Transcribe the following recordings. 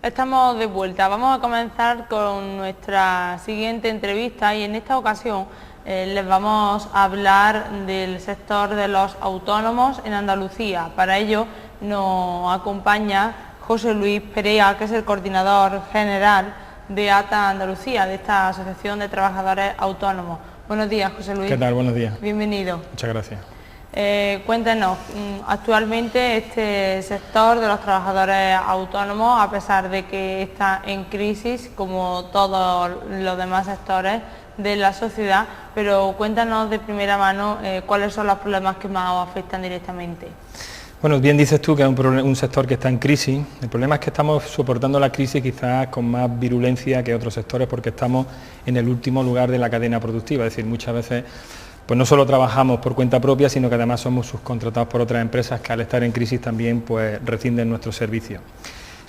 Estamos de vuelta. Vamos a comenzar con nuestra siguiente entrevista y en esta ocasión les vamos a hablar del sector de los autónomos en Andalucía. Para ello nos acompaña José Luis Perea, que es el coordinador general de ATA Andalucía, de esta Asociación de Trabajadores Autónomos. Buenos días, José Luis. ¿Qué tal? Buenos días. Bienvenido. Muchas gracias. Cuéntenos, actualmente este sector de los trabajadores autónomos, a pesar de que está en crisis, como todos los demás sectores de la sociedad, pero cuéntanos de primera mano cuáles son los problemas que más os afectan directamente. Bueno, bien dices tú que es un sector que está en crisis. El problema es que estamos soportando la crisis quizás con más virulencia que otros sectores porque estamos en el último lugar de la cadena productiva, es decir, muchas veces pues no solo trabajamos por cuenta propia, sino que además somos subcontratados por otras empresas que al estar en crisis también pues rescinden nuestros servicios.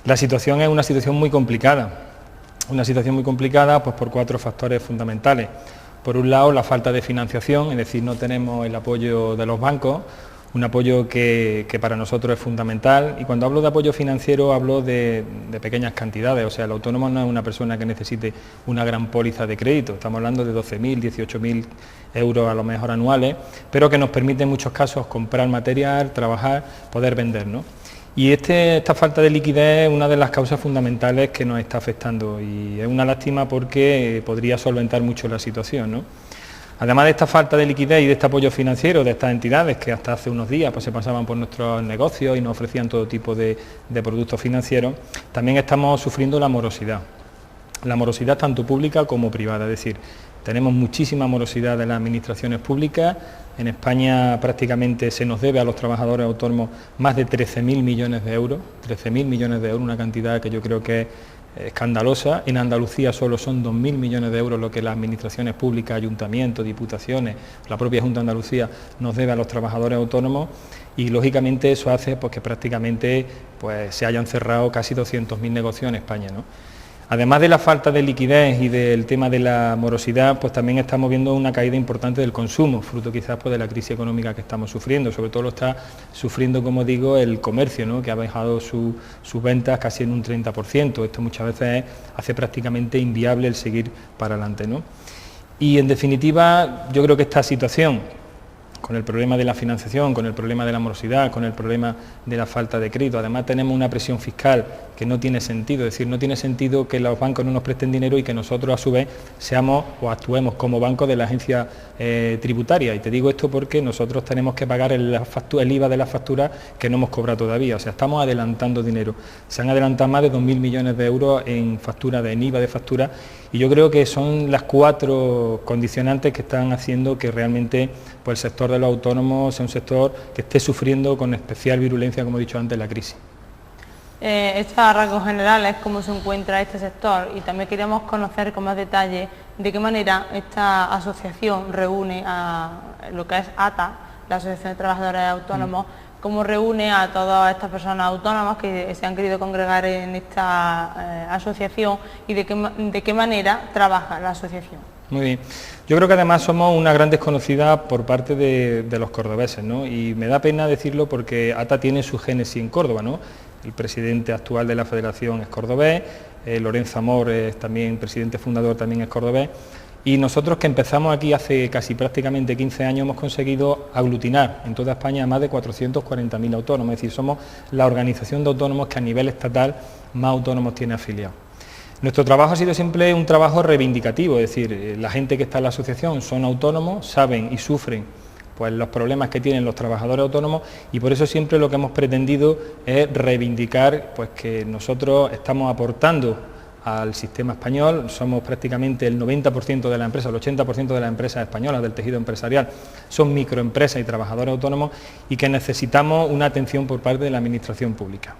La situación es una situación muy complicada pues por 4 factores fundamentales. Por un lado, la falta de financiación, es decir, no tenemos el apoyo de los bancos, un apoyo que para nosotros es fundamental, y cuando hablo de apoyo financiero hablo de pequeñas cantidades, o sea, el autónomo no es una persona que necesite una gran póliza de crédito, estamos hablando de 12.000, 18.000 euros a lo mejor anuales, pero que nos permite en muchos casos comprar material, trabajar, poder vender, ¿no? Y esta falta de liquidez es una de las causas fundamentales que nos está afectando y es una lástima porque podría solventar mucho la situación, ¿no? Además de esta falta de liquidez y de este apoyo financiero de estas entidades que hasta hace unos días pues, se pasaban por nuestros negocios y nos ofrecían todo tipo de productos financieros, también estamos sufriendo la morosidad tanto pública como privada, es decir, tenemos muchísima morosidad de las administraciones públicas. En España prácticamente se nos debe a los trabajadores autónomos más de 13.000 millones de euros, una cantidad que yo creo que es escandalosa. En Andalucía solo son 2.000 millones de euros lo que las administraciones públicas, ayuntamientos, diputaciones, la propia Junta de Andalucía nos debe a los trabajadores autónomos y lógicamente eso hace pues, que prácticamente pues, se hayan cerrado casi 200.000 negocios en España, ¿no? Además de la falta de liquidez y del tema de la morosidad, pues también estamos viendo una caída importante del consumo, fruto quizás pues, de la crisis económica que estamos sufriendo. Sobre todo lo está sufriendo, como digo, el comercio, ¿no? Que ha bajado sus ventas casi en un 30%. Esto muchas veces hace prácticamente inviable el seguir para adelante, ¿no? Y en definitiva, yo creo que esta situación, con el problema de la financiación, con el problema de la morosidad, con el problema de la falta de crédito. Además tenemos una presión fiscal que no tiene sentido, es decir, no tiene sentido que los bancos no nos presten dinero y que nosotros a su vez seamos o actuemos como banco de la agencia tributaria. Y te digo esto porque nosotros tenemos que pagar el IVA de la factura que no hemos cobrado todavía, o sea, estamos adelantando dinero. Se han adelantado más de 2.000 millones de euros en IVA de factura y yo creo que son las 4 condicionantes que están haciendo que realmente pues, el sector de los autónomos sea un sector que esté sufriendo con especial virulencia, como he dicho antes, la crisis. Esto a rasgos generales, cómo se encuentra este sector y también queremos conocer con más detalle de qué manera esta asociación reúne a lo que es ATA, la Asociación de Trabajadores Autónomos, cómo reúne a todas estas personas autónomas que se han querido congregar en esta asociación y de qué manera trabaja la asociación. Muy bien. Yo creo que además somos una gran desconocida por parte de los cordobeses, ¿no? Y me da pena decirlo porque ATA tiene su génesis en Córdoba, ¿no? El presidente actual de la federación es cordobés, Lorenzo Amor es también presidente fundador, también es cordobés, y nosotros que empezamos aquí hace casi prácticamente 15 años hemos conseguido aglutinar en toda España a más de 440.000 autónomos, es decir, somos la organización de autónomos que a nivel estatal más autónomos tiene afiliados. Nuestro trabajo ha sido siempre un trabajo reivindicativo, es decir, la gente que está en la asociación son autónomos, saben y sufren pues, los problemas que tienen los trabajadores autónomos y por eso siempre lo que hemos pretendido es reivindicar pues, que nosotros estamos aportando al sistema español, somos prácticamente el 90% de la empresa, el 80% de las empresas españolas del tejido empresarial son microempresas y trabajadores autónomos y que necesitamos una atención por parte de la administración pública.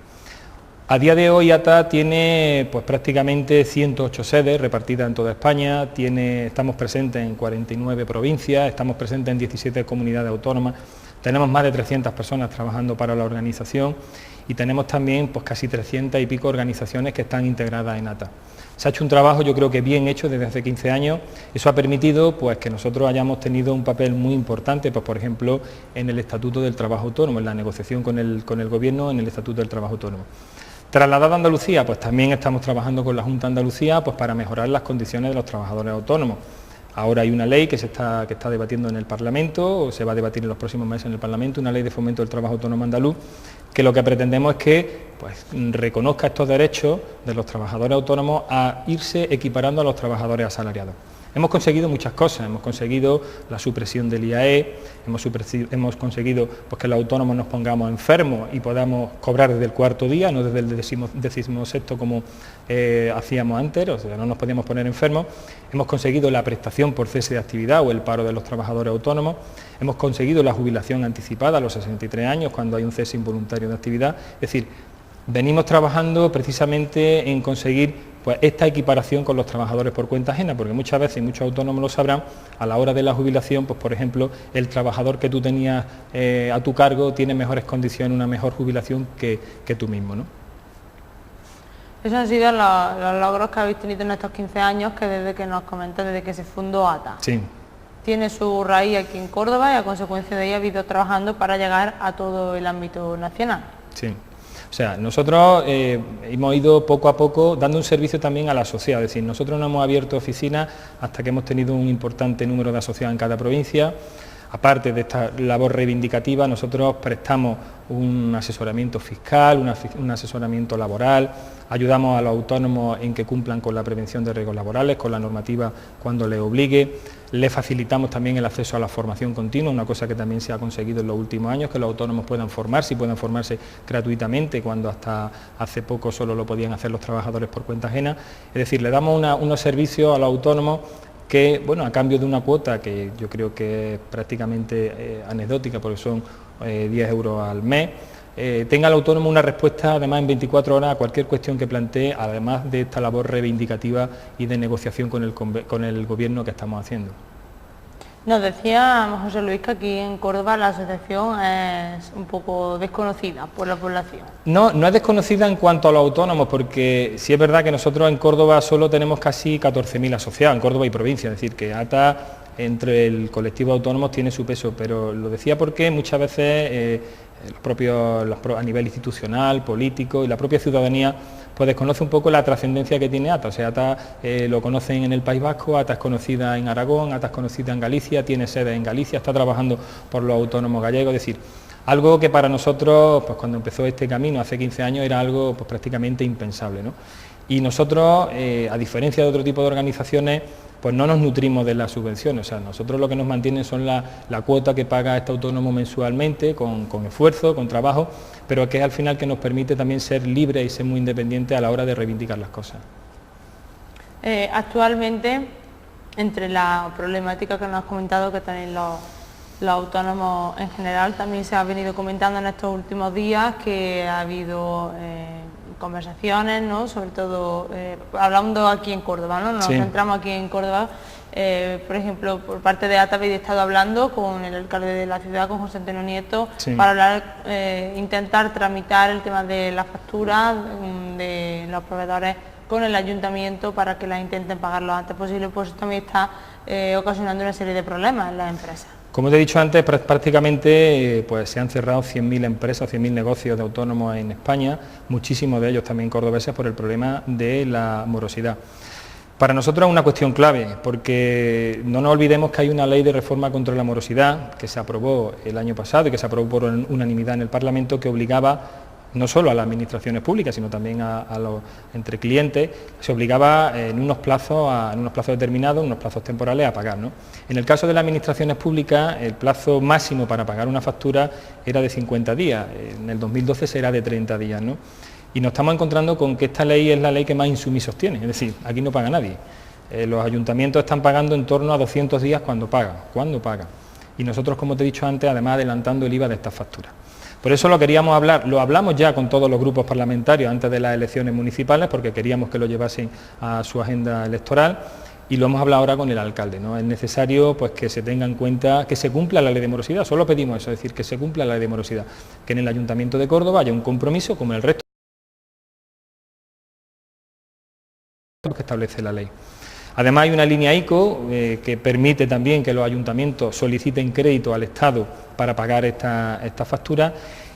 A día de hoy ATA tiene pues, prácticamente 108 sedes repartidas en toda España, estamos presentes en 49 provincias, estamos presentes en 17 comunidades autónomas, tenemos más de 300 personas trabajando para la organización y tenemos también pues, casi 300 y pico organizaciones que están integradas en ATA. Se ha hecho un trabajo yo creo que bien hecho desde hace 15 años, eso ha permitido pues, que nosotros hayamos tenido un papel muy importante, pues, por ejemplo, en el Estatuto del Trabajo Autónomo, en la negociación con el Gobierno en el Estatuto del Trabajo Autónomo. Trasladado a Andalucía, pues también estamos trabajando con la Junta de Andalucía pues para mejorar las condiciones de los trabajadores autónomos. Ahora hay una ley que está debatiendo en el Parlamento, o se va a debatir en los próximos meses en el Parlamento, una ley de fomento del trabajo autónomo andaluz, que lo que pretendemos es que pues, reconozca estos derechos de los trabajadores autónomos a irse equiparando a los trabajadores asalariados. Hemos conseguido muchas cosas, hemos conseguido la supresión del IAE, hemos conseguido pues, que los autónomos nos pongamos enfermos y podamos cobrar desde el cuarto día, no desde el decimosexto como hacíamos antes, o sea, no nos podíamos poner enfermos. Hemos conseguido la prestación por cese de actividad o el paro de los trabajadores autónomos, hemos conseguido la jubilación anticipada a los 63 años cuando hay un cese involuntario de actividad, es decir, venimos trabajando precisamente en conseguir pues, esta equiparación con los trabajadores por cuenta ajena, porque muchas veces, y muchos autónomos lo sabrán, a la hora de la jubilación, pues por ejemplo, el trabajador que tú tenías a tu cargo tiene mejores condiciones, una mejor jubilación que tú mismo, ¿no? Esos han sido los logros que habéis tenido en estos 15 años, que desde que nos comentas, desde que se fundó ATA. Sí. Tiene su raíz aquí en Córdoba y a consecuencia de ello ha ido trabajando para llegar a todo el ámbito nacional. Sí. O sea, nosotros hemos ido poco a poco dando un servicio también a la sociedad, es decir, nosotros no hemos abierto oficinas hasta que hemos tenido un importante número de asociados en cada provincia. Aparte de esta labor reivindicativa, nosotros prestamos un asesoramiento fiscal, un asesoramiento laboral, ayudamos a los autónomos en que cumplan con la prevención de riesgos laborales, con la normativa cuando les obligue, les facilitamos también el acceso a la formación continua, una cosa que también se ha conseguido en los últimos años, que los autónomos puedan formarse y puedan formarse gratuitamente, cuando hasta hace poco solo lo podían hacer los trabajadores por cuenta ajena. Es decir, le damos unos servicios a los autónomos que, bueno, a cambio de una cuota que yo creo que es prácticamente anecdótica, porque son 10 euros al mes, tenga el autónomo una respuesta además en 24 horas a cualquier cuestión que plantee, además de esta labor reivindicativa y de negociación con el gobierno que estamos haciendo. Nos decía José Luis que aquí en Córdoba la asociación es un poco desconocida por la población. No es desconocida en cuanto a los autónomos, porque sí es verdad que nosotros en Córdoba solo tenemos casi 14.000 asociados, en Córdoba y provincia, es decir, que ATA entre el colectivo de autónomos tiene su peso, pero lo decía porque muchas veces a nivel institucional, político y la propia ciudadanía pues desconoce un poco la trascendencia que tiene ATA. O sea, ATA lo conocen en el País Vasco, ATA es conocida en Aragón, ATA es conocida en Galicia, tiene sede en Galicia, está trabajando por los autónomos gallegos, es decir, algo que para nosotros, pues cuando empezó este camino hace 15 años era algo pues prácticamente impensable, ¿no? Y nosotros, a diferencia de otro tipo de organizaciones, pues no nos nutrimos de las subvenciones, o sea, nosotros lo que nos mantienen son la cuota que paga este autónomo mensualmente, con esfuerzo, con trabajo, pero que es al final que nos permite también ser libres y ser muy independientes a la hora de reivindicar las cosas. Actualmente, entre la problemática que nos has comentado que tienen los autónomos en general, también se ha venido comentando en estos últimos días que ha habido conversaciones, ¿no? Sobre todo hablando aquí en Córdoba, ¿no? Nos centramos aquí en Córdoba, por ejemplo, por parte de ATA habéis estado hablando con el alcalde de la ciudad, con José Antonio Nieto, para hablar, intentar tramitar el tema de la factura de los proveedores con el ayuntamiento para que la intenten pagar lo antes posible, pues eso también está ocasionando una serie de problemas en las empresas. Como te he dicho antes, prácticamente pues, se han cerrado 100.000 empresas, 100.000 negocios de autónomos en España, muchísimos de ellos también cordobeses por el problema de la morosidad. Para nosotros es una cuestión clave, porque no nos olvidemos que hay una ley de reforma contra la morosidad que se aprobó el año pasado y que se aprobó por unanimidad en el Parlamento, que obligaba no solo a las administraciones públicas, sino también a los entre clientes, se obligaba en unos plazos determinados, unos plazos temporales a pagar, ¿no? En el caso de las administraciones públicas, el plazo máximo para pagar una factura era de 50 días, en el 2012 será de 30 días, ¿no? Y nos estamos encontrando con que esta ley es la ley que más insumisos tiene, es decir, aquí no paga nadie. Los ayuntamientos están pagando en torno a 200 días cuando pagan. Y nosotros, como te he dicho antes, además adelantando el IVA de estas facturas. Por eso lo queríamos hablar, lo hablamos ya con todos los grupos parlamentarios antes de las elecciones municipales, porque queríamos que lo llevasen a su agenda electoral, y lo hemos hablado ahora con el alcalde, ¿no? Es necesario pues, que se tenga en cuenta que se cumpla la ley de morosidad, solo pedimos eso, es decir, que se cumpla la ley de morosidad, que en el Ayuntamiento de Córdoba haya un compromiso como el resto que establece la ley. Además hay una línea ICO que permite también que los ayuntamientos soliciten crédito al Estado para pagar esta factura,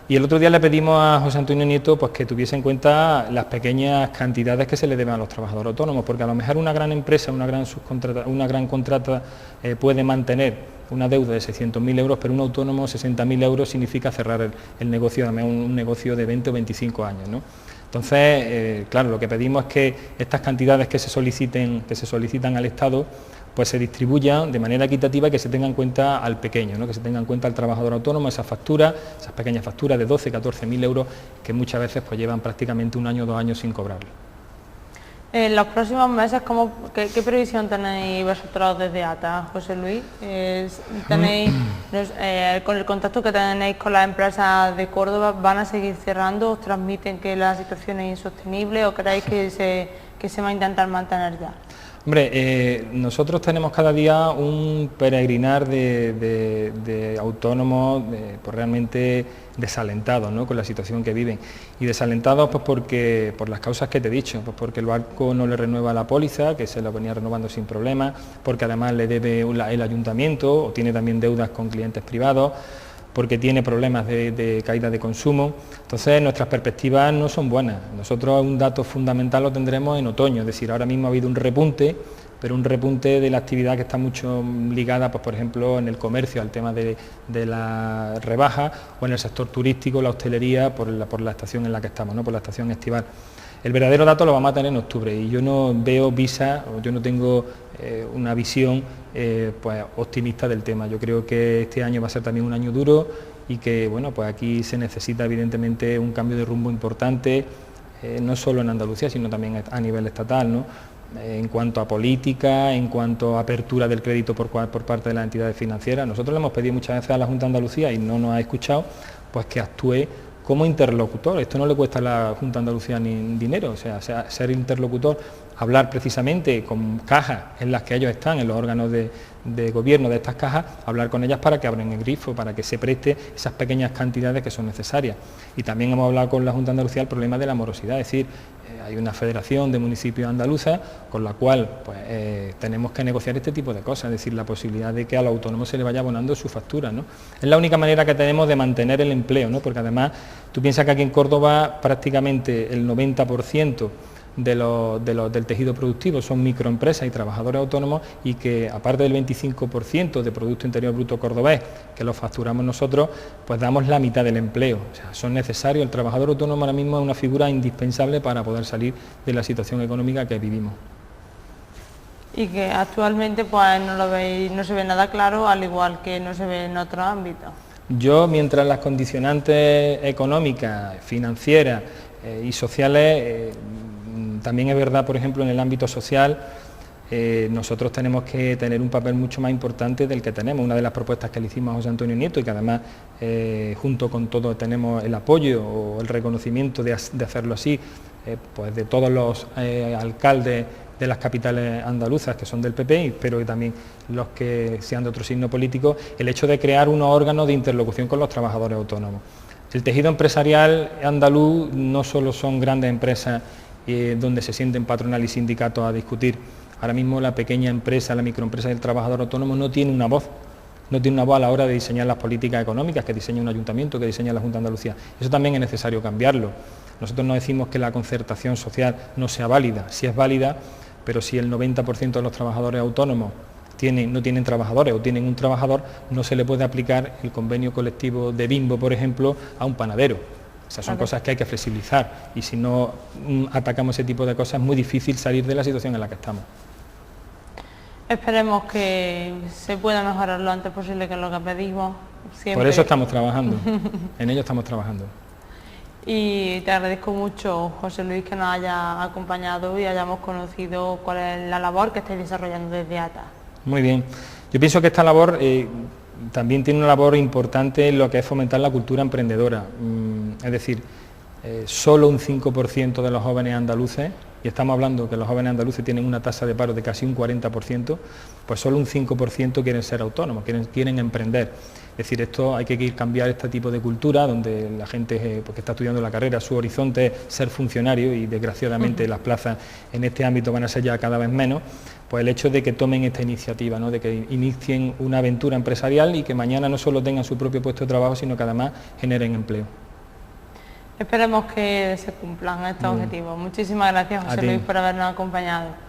Y el otro día le pedimos a José Antonio Nieto pues, que tuviese en cuenta las pequeñas cantidades que se le deben a los trabajadores autónomos, porque a lo mejor una gran empresa, una gran contrata puede mantener una deuda de 600.000 euros, pero un autónomo 60.000 euros significa cerrar el negocio, además un negocio de 20 o 25 años, ¿no? Entonces, claro, lo que pedimos es que estas cantidades que se solicitan al Estado pues se distribuyan de manera equitativa y que se tenga en cuenta al pequeño, ¿no? Que se tenga en cuenta al trabajador autónomo, esas pequeñas facturas de 12, 14.000 euros que muchas veces pues llevan prácticamente 1 año o 2 años sin cobrarlo. En los próximos meses, ¿qué previsión tenéis vosotros desde ATA, José Luis? Con el contacto que tenéis con las empresas de Córdoba, ¿van a seguir cerrando? ¿Os transmiten que la situación es insostenible o creéis que se va a intentar mantener ya? Hombre, nosotros tenemos cada día un peregrinar de autónomos pues realmente desalentados, ¿no?, con la situación que viven. Y desalentados pues por las causas que te he dicho, pues porque el banco no le renueva la póliza, que se la venía renovando sin problema, porque además le debe el ayuntamiento o tiene también deudas con clientes privados, porque tiene problemas de caída de consumo. Entonces nuestras perspectivas no son buenas. Nosotros un dato fundamental lo tendremos en otoño, es decir, ahora mismo ha habido un repunte, pero un repunte de la actividad que está mucho ligada, pues por ejemplo, en el comercio, al tema de la rebaja, o en el sector turístico, la hostelería, por la estación en la que estamos, ¿no?, por la estación estival. El verdadero dato lo vamos a tener en octubre y yo no veo yo no tengo una visión pues optimista del tema. Yo creo que este año va a ser también un año duro y que bueno, pues aquí se necesita evidentemente un cambio de rumbo importante, no solo en Andalucía, sino también a nivel estatal, ¿no?, en cuanto a política, en cuanto a apertura del crédito por parte de las entidades financieras. Nosotros le hemos pedido muchas veces a la Junta de Andalucía y no nos ha escuchado, pues que actúe como interlocutor. Esto no le cuesta a la Junta de Andalucía ni dinero, o sea, ser interlocutor, hablar precisamente con cajas en las que ellos están, en los órganos de gobierno de estas cajas, hablar con ellas para que abran el grifo, para que se preste esas pequeñas cantidades que son necesarias. Y también hemos hablado con la Junta de Andalucía del problema de la morosidad, es decir, hay una federación de municipios andaluzas con la cual pues, tenemos que negociar este tipo de cosas, es decir, la posibilidad de que a los autónomos se le vaya abonando su factura, ¿no? Es la única manera que tenemos de mantener el empleo, ¿no?, porque además tú piensas que aquí en Córdoba prácticamente el 90% del tejido productivo son microempresas y trabajadores autónomos, y que aparte del 25% de Producto Interior Bruto cordobés que lo facturamos nosotros, pues damos la mitad del empleo. O sea, son necesarios. El trabajador autónomo ahora mismo es una figura indispensable para poder salir de la situación económica que vivimos. Y que actualmente pues no se ve nada claro, al igual que no se ve en otros ámbitos. Yo, mientras las condicionantes económicas, financieras y sociales, también es verdad, por ejemplo, en el ámbito social, nosotros tenemos que tener un papel mucho más importante del que tenemos. Una de las propuestas que le hicimos a José Antonio Nieto, y que además junto con todos tenemos el apoyo o el reconocimiento de hacerlo así, pues de todos los alcaldes de las capitales andaluzas que son del PP, pero también los que sean de otro signo político, el hecho de crear unos órganos de interlocución con los trabajadores autónomos. El tejido empresarial andaluz no solo son grandes empresas donde se sienten patronal y sindicatos a discutir. Ahora mismo la pequeña empresa, la microempresa del trabajador autónomo no tiene una voz a la hora de diseñar las políticas económicas que diseña un ayuntamiento, que diseña la Junta de Andalucía. Eso también es necesario cambiarlo. Nosotros no decimos que la concertación social no sea válida, sí es válida, pero si el 90% de los trabajadores autónomos no tienen trabajadores o tienen un trabajador, no se le puede aplicar el convenio colectivo de Bimbo, por ejemplo, a un panadero. O sea, son cosas que hay que flexibilizar, y si no atacamos ese tipo de cosas es muy difícil salir de la situación en la que estamos. Esperemos que se pueda mejorar lo antes posible, que es lo que pedimos siempre. Por eso estamos trabajando, en ello estamos trabajando. Y te agradezco mucho, José Luis, que nos haya acompañado y hayamos conocido cuál es la labor que estáis desarrollando desde ATA. Muy bien. Yo pienso que esta labor también tiene una labor importante en lo que es fomentar la cultura emprendedora. Es decir, solo un 5% de los jóvenes andaluces, y estamos hablando que los jóvenes andaluces tienen una tasa de paro de casi un 40%, pues solo un 5% quieren ser autónomos, quieren emprender. Es decir, esto hay que cambiar este tipo de cultura, donde la gente que está estudiando la carrera, su horizonte es ser funcionario, y desgraciadamente las plazas en este ámbito van a ser ya cada vez menos. Pues el hecho de que tomen esta iniciativa, ¿no?, de que inicien una aventura empresarial y que mañana no solo tengan su propio puesto de trabajo, sino que además generen empleo. Esperemos que se cumplan estos objetivos. Muchísimas gracias, José Luis, por habernos acompañado.